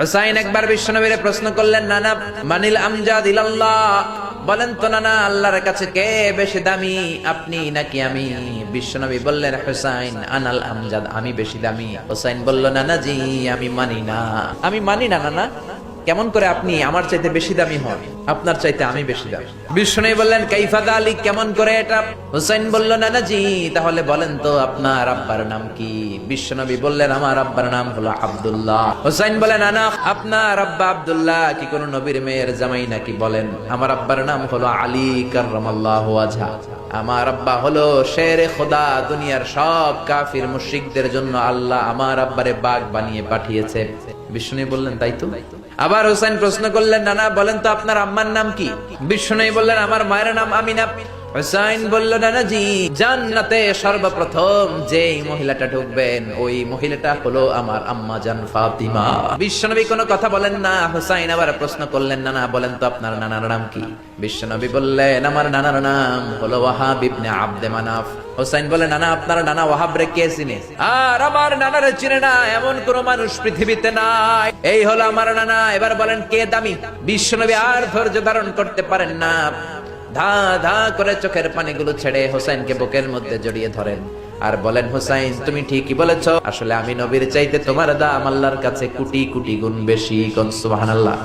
হুসাইন একবার বিশ্বনবীরে প্রশ্ন করলেন, নানা মানিল আমজাদ ইলাল্লাহ, বলেন তো নানা আল্লাহর কাছে কে বেশি দামি, আপনি নাকি আমি? বিশ্বনবী বললেন, হুসাইন আনাল আমজাদ, আমি বেশি দামি। হুসাইন বলল, নানা জি আমি মানি না, আমি মানি না নানা। কেমন করে আপনি আমার চাইতে বেশি দামি হন? আপনার চাইতে আমি বেশি দামি। বিষ্ণু বললেন, কাইফা যালিক, কেমন করে এটা? হুসাইন বলল, নানা জি তাহলে বলেন তো আপনার আব্বার নাম কি? বিশ্বনবী বললেন, আমার আব্বার নাম হলো আব্দুল্লাহ। হুসাইন বলেন, নানা আপনার আব্বা আব্দুল্লাহ কি কোন নবীর মেয়ের জামাই নাকি? বলেন, আমার আব্বার নাম হলো আলী কাররামাল্লাহু ওয়াজহা। আমার আব্বা হলো শেরে খোদা, দুনিয়ার সব কাফির মুশরিকদের জন্য আল্লাহ আমার আব্বারে বাঘ বানিয়ে পাঠিয়েছে। বিষ্ণু বললেন, তাই তো? আবার হুসাইন প্রশ্ন করলেন, নানা বলেন তো আপনার আম্মার নাম কি? বিষ্ণু বললেন, আমার মায়ের নাম আমিনা। হুসাইন বলল, নানা জি জান্নাতে সর্বপ্রথম যেই মহিলাটা ঢুকবেন ওই মহিলাটা হলো আমার আম্মা জান ফাতিমা। বিশ্বনবী কোনো কথা বলেন না। হুসাইন আবার প্রশ্ন করলেন, নানা বলেন তো আপনার নানার নাম কি? বিশ্বনবী বললেন, আমার নানার নাম হলো ওয়াহাব ইবনে আব্দে মানাফ। হুসাইন বলে, নানা আপনার নানা ওয়াহাব রে কে চিনে? আর আমার নানারে চিনে না এমন কোন মানুষ পৃথিবীতে নাই। এই হলো আমার নানা। এবার বলেন কে দামি? বিশ্বনবী আর ধৈর্য ধারণ করতে পারেন না, ধা ধা করে চোখের পানিগুলো ছেড়ে হোসেনকে বুকের মধ্যে জড়িয়ে ধরেন আর বলেন, হুসাইন তুমি ঠিকই বলেছ, আসলে আমি নবীর চাইতে তোমার দাম আল্লাহর কাছে কোটি কোটি গুণ বেশি। সুবহানাল্লাহ।